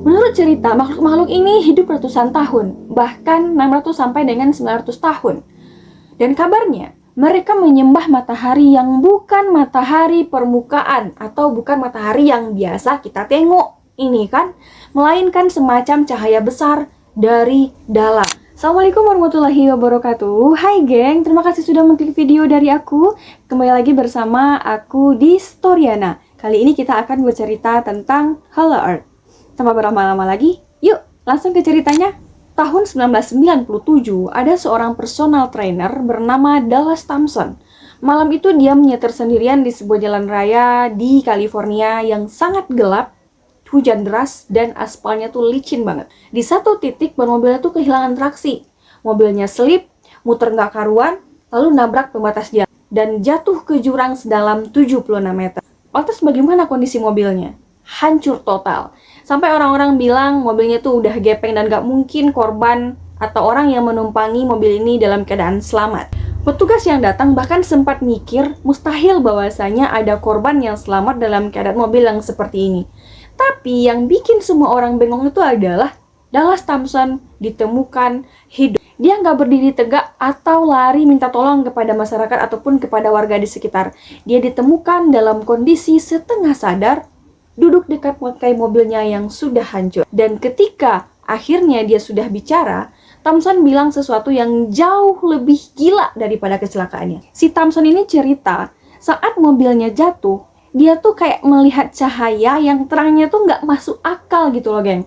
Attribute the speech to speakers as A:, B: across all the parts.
A: Menurut cerita, makhluk-makhluk ini hidup ratusan tahun, bahkan 600 sampai dengan 900 tahun. Dan kabarnya, mereka menyembah matahari yang bukan matahari permukaan atau bukan matahari yang biasa kita tengok ini kan, melainkan semacam cahaya besar dari dalam. Assalamualaikum warahmatullahi wabarakatuh. Hai geng, terima kasih sudah mengklik video dari aku. Kembali lagi bersama aku di Storyana. Kali ini kita akan bercerita tentang Hollow Earth. Tanpa berlama-lama lagi, yuk langsung ke ceritanya. Tahun 1997, ada seorang personal trainer bernama Dallas Thompson. Malam itu dia menyetir sendirian di sebuah jalan raya di California yang sangat gelap, hujan deras, dan aspalnya tuh licin banget. Di satu titik, ban mobilnya tuh kehilangan traksi. Mobilnya selip, muter nggak karuan, lalu nabrak pembatas jalan, dan jatuh ke jurang sedalam 76 meter. Lantas bagaimana kondisi mobilnya? Hancur total. Sampai orang-orang bilang mobilnya tuh udah gepeng dan gak mungkin korban atau orang yang menumpangi mobil ini dalam keadaan selamat. Petugas yang datang bahkan sempat mikir mustahil bahwasanya ada korban yang selamat dalam keadaan mobil yang seperti ini. Tapi yang bikin semua orang bengong itu adalah Dallas Thompson ditemukan hidup. Dia nggak berdiri tegak atau lari minta tolong kepada masyarakat ataupun kepada warga di sekitar. Dia ditemukan dalam kondisi setengah sadar, duduk dekat bangkai mobilnya yang sudah hancur. Dan ketika akhirnya dia sudah bicara, Thompson bilang sesuatu yang jauh lebih gila daripada kecelakaannya. Si Thompson ini cerita, saat mobilnya jatuh, dia tuh kayak melihat cahaya yang terangnya tuh nggak masuk akal gitu loh, geng.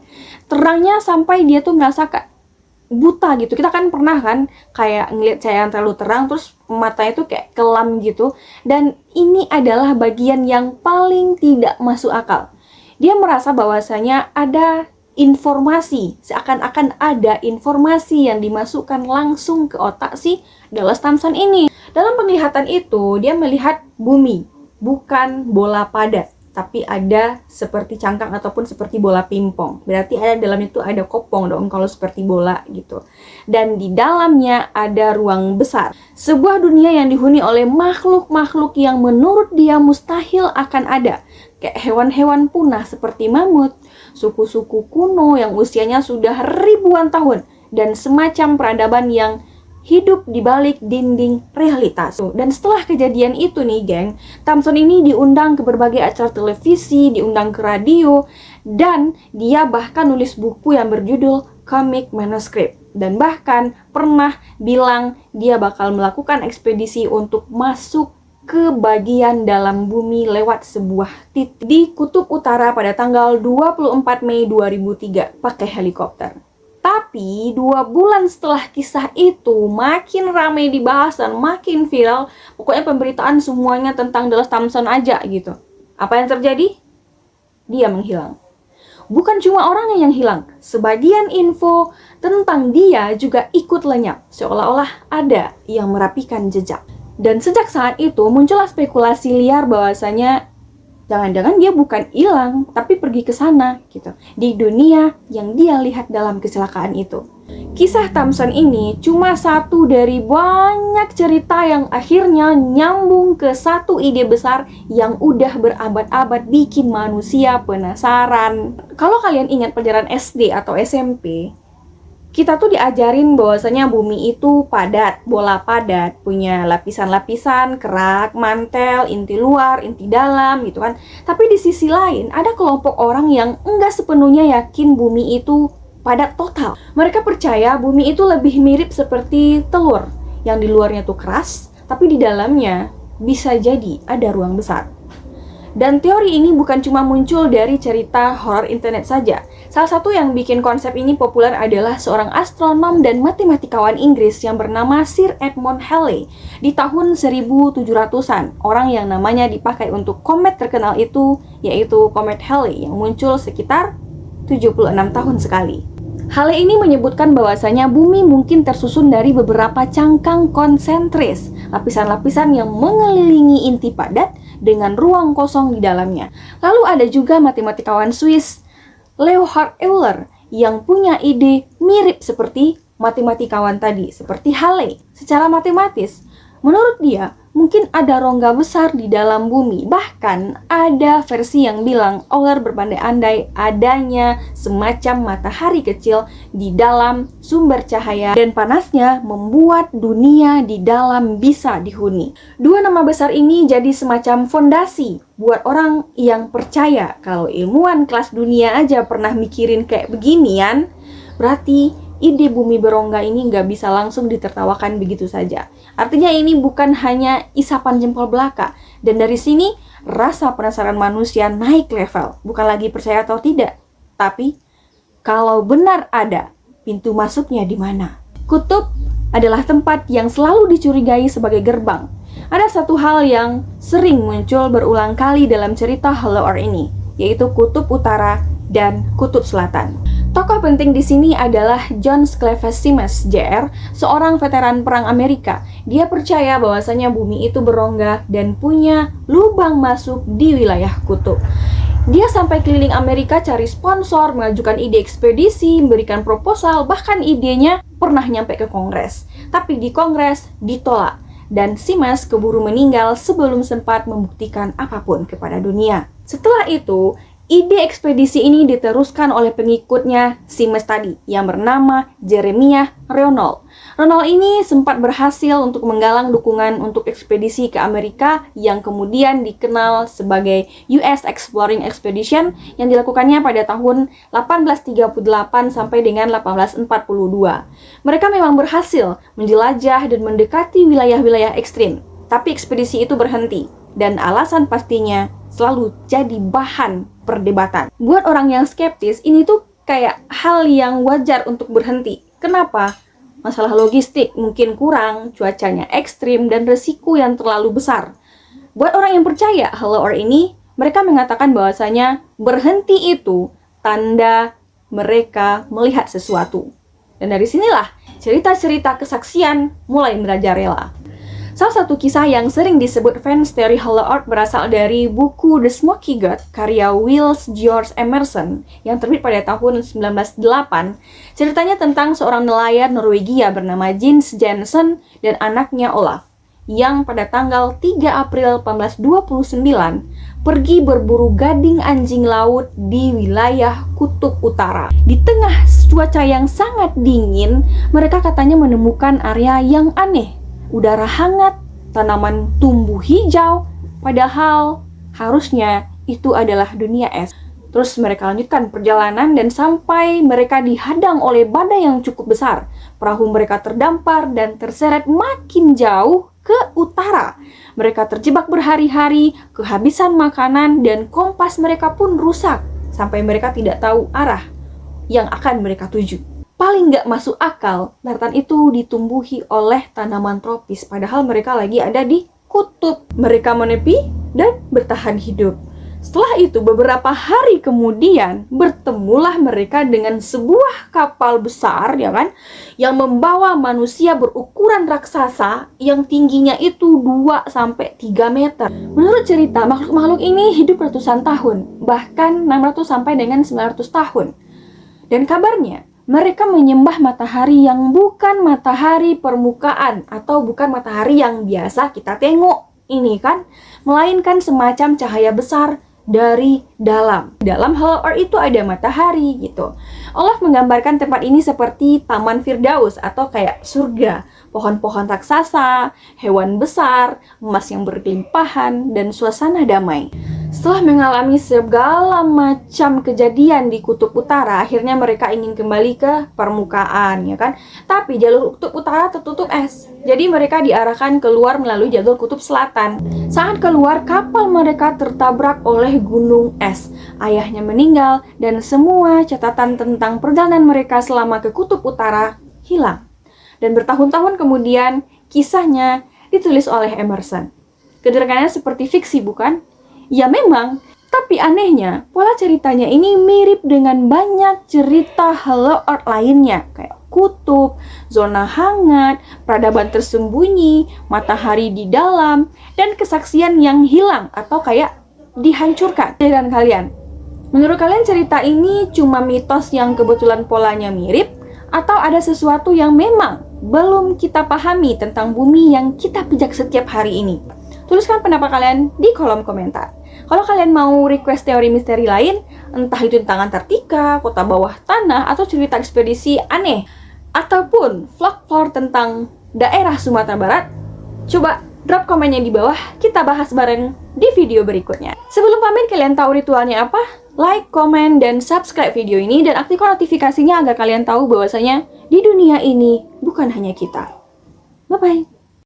A: Terangnya sampai dia tuh ngerasa kayak buta gitu. Kita kan pernah kan kayak ngeliat cahaya yang terlalu terang, terus matanya tuh kayak kelam gitu. Dan ini adalah bagian yang paling tidak masuk akal. Dia merasa bahwasanya ada informasi, seakan-akan ada informasi yang dimasukkan langsung ke otak si Dallas Thompson ini. Dalam penglihatan itu, dia melihat bumi, bukan bola padat, tapi ada seperti cangkang ataupun seperti bola pingpong. Berarti ada dalamnya itu ada kopong dong kalau seperti bola gitu. Dan di dalamnya ada ruang besar. Sebuah dunia yang dihuni oleh makhluk-makhluk yang menurut dia mustahil akan ada. Kayak hewan-hewan punah seperti mamut, suku-suku kuno yang usianya sudah ribuan tahun, dan semacam peradaban yang hidup di balik dinding realitas. Dan setelah kejadian itu nih geng, Thompson ini diundang ke berbagai acara televisi, diundang ke radio, dan dia bahkan nulis buku yang berjudul Comic Manuscript. Dan bahkan pernah bilang dia bakal melakukan ekspedisi untuk masuk ke bagian dalam bumi lewat sebuah titik di Kutub Utara pada tanggal 24 Mei 2003 pakai helikopter. Tapi 2 bulan setelah kisah itu makin ramai dibahas dan makin viral. Pokoknya pemberitaan semuanya tentang Dallas Thompson aja gitu. Apa yang terjadi? Dia menghilang. Bukan cuma orangnya yang hilang, sebagian info tentang dia juga ikut lenyap. Seolah-olah ada yang merapikan jejak. Dan sejak saat itu muncullah spekulasi liar bahwasanya jangan-jangan dia bukan hilang, tapi pergi ke sana gitu, di dunia yang dia lihat dalam kecelakaan itu. Kisah Thompson ini cuma satu dari banyak cerita yang akhirnya nyambung ke satu ide besar yang udah berabad-abad bikin manusia penasaran. Kalau kalian ingat pelajaran SD atau SMP, kita tuh diajarin bahwasanya bumi itu padat, bola padat, punya lapisan-lapisan, kerak, mantel, inti luar, inti dalam gitu kan. Tapi di sisi lain ada kelompok orang yang enggak sepenuhnya yakin bumi itu padat total. Mereka percaya bumi itu lebih mirip seperti telur, yang di luarnya tuh keras, tapi di dalamnya bisa jadi ada ruang besar. Dan teori ini bukan cuma muncul dari cerita horor internet saja. Salah satu yang bikin konsep ini populer adalah seorang astronom dan matematikawan Inggris yang bernama Sir Edmund Halley. Di tahun 1700-an, orang yang namanya dipakai untuk komet terkenal itu yaitu komet Halley yang muncul sekitar 76 tahun sekali. Halley ini menyebutkan bahwasanya bumi mungkin tersusun dari beberapa cangkang konsentris, lapisan-lapisan yang mengelilingi inti padat dengan ruang kosong di dalamnya. Lalu ada juga matematikawan Swiss Leonhard Euler yang punya ide mirip seperti matematikawan tadi, seperti Halley. Secara matematis, menurut dia, mungkin ada rongga besar di dalam bumi. Bahkan ada versi yang bilang Euler berpandai-andai adanya semacam matahari kecil di dalam sumber cahaya, dan panasnya membuat dunia di dalam bisa dihuni. Dua nama besar ini jadi semacam fondasi buat orang yang percaya kalau ilmuwan kelas dunia aja pernah mikirin kayak beginian, berarti ide bumi berongga ini nggak bisa langsung ditertawakan begitu saja. Artinya ini bukan hanya isapan jempol belaka. Dan dari sini rasa penasaran manusia naik level. Bukan lagi percaya atau tidak, tapi kalau benar ada, pintu masuknya di mana? Kutub adalah tempat yang selalu dicurigai sebagai gerbang. Ada satu hal yang sering muncul berulang kali dalam cerita Hollow Earth ini, yaitu kutub utara dan kutub selatan. Tokoh penting di sini adalah John Sclaves Simmons, Jr., seorang veteran perang Amerika. Dia percaya bahwasanya bumi itu berongga dan punya lubang masuk di wilayah kutub. Dia sampai keliling Amerika cari sponsor, mengajukan ide ekspedisi, memberikan proposal, bahkan idenya pernah nyampe ke Kongres. Tapi di Kongres ditolak, dan Simmons keburu meninggal sebelum sempat membuktikan apapun kepada dunia. Setelah itu, ide ekspedisi ini diteruskan oleh pengikutnya Simmons tadi, yang bernama Jeremiah Reynolds. Reynolds ini sempat berhasil untuk menggalang dukungan untuk ekspedisi ke Amerika yang kemudian dikenal sebagai US Exploring Expedition yang dilakukannya pada tahun 1838 sampai dengan 1842. Mereka memang berhasil menjelajah dan mendekati wilayah-wilayah ekstrim, tapi ekspedisi itu berhenti dan alasan pastinya selalu jadi bahan perdebatan. Buat orang yang skeptis, ini tuh kayak hal yang wajar untuk berhenti. Kenapa? Masalah logistik mungkin kurang, cuacanya ekstrim, dan resiko yang terlalu besar. Buat orang yang percaya Hollow Earth ini, mereka mengatakan bahwasanya berhenti itu tanda mereka melihat sesuatu. Dan dari sinilah cerita-cerita kesaksian mulai merajalela. Salah satu kisah yang sering disebut fans teori Hollow Earth berasal dari buku The Smoky God karya Wills George Emerson yang terbit pada tahun 1908. Ceritanya tentang seorang nelayan Norwegia bernama Jens Jensen dan anaknya Olaf yang pada tanggal 3 April 1829 pergi berburu gading anjing laut di wilayah Kutub Utara. Di tengah cuaca yang sangat dingin, mereka katanya menemukan area yang aneh. Udara hangat, tanaman tumbuh hijau, padahal harusnya itu adalah dunia es. Terus mereka lanjutkan perjalanan dan sampai mereka dihadang oleh badai yang cukup besar. Perahu mereka terdampar dan terseret makin jauh ke utara. Mereka terjebak berhari-hari, kehabisan makanan, dan kompas mereka pun rusak sampai mereka tidak tahu arah yang akan mereka tuju. Paling nggak masuk akal, daratan itu ditumbuhi oleh tanaman tropis, padahal mereka lagi ada di kutub. Mereka menepi dan bertahan hidup. Setelah itu, beberapa hari kemudian, bertemulah mereka dengan sebuah kapal besar, ya kan, yang membawa manusia berukuran raksasa yang tingginya itu 2-3 meter. Menurut cerita, makhluk-makhluk ini hidup ratusan tahun, bahkan 600 sampai dengan 900 tahun. Dan kabarnya, mereka menyembah matahari yang bukan matahari permukaan atau bukan matahari yang biasa kita tengok ini kan, melainkan semacam cahaya besar dari dalam. Dalam Hollow Earth itu ada matahari gitu. Olaf menggambarkan tempat ini seperti Taman Firdaus atau kayak surga. Pohon-pohon raksasa, hewan besar, emas yang berlimpahan, dan suasana damai. Setelah mengalami segala macam kejadian di Kutub Utara, akhirnya mereka ingin kembali ke permukaan, ya kan? Tapi jalur Kutub Utara tertutup es. Jadi mereka diarahkan keluar melalui jalur Kutub Selatan. Saat keluar, kapal mereka tertabrak oleh gunung es. Ayahnya meninggal dan semua catatan tentang perjalanan mereka selama ke Kutub Utara hilang. Dan bertahun-tahun kemudian, kisahnya ditulis oleh Emerson. Kedengarannya seperti fiksi, bukan? Ya memang, tapi anehnya, pola ceritanya ini mirip dengan banyak cerita Hollow Earth lainnya, kayak kutub, zona hangat, peradaban tersembunyi, matahari di dalam, dan kesaksian yang hilang atau kayak dihancurkan. Dan kalian, menurut kalian cerita ini cuma mitos yang kebetulan polanya mirip, atau ada sesuatu yang memang belum kita pahami tentang bumi yang kita pijak setiap hari ini? Tuliskan pendapat kalian di kolom komentar. Kalau kalian mau request teori misteri lain, entah itu tentang Antartika, kota bawah tanah, atau cerita ekspedisi aneh, ataupun vlog tentang daerah Sumatera Barat, coba drop komennya di bawah, kita bahas bareng di video berikutnya. Sebelum pamit, kalian tahu ritualnya apa? Like, komen, dan subscribe video ini, dan aktifkan notifikasinya agar kalian tahu bahwasanya di dunia ini bukan hanya kita. Bye-bye!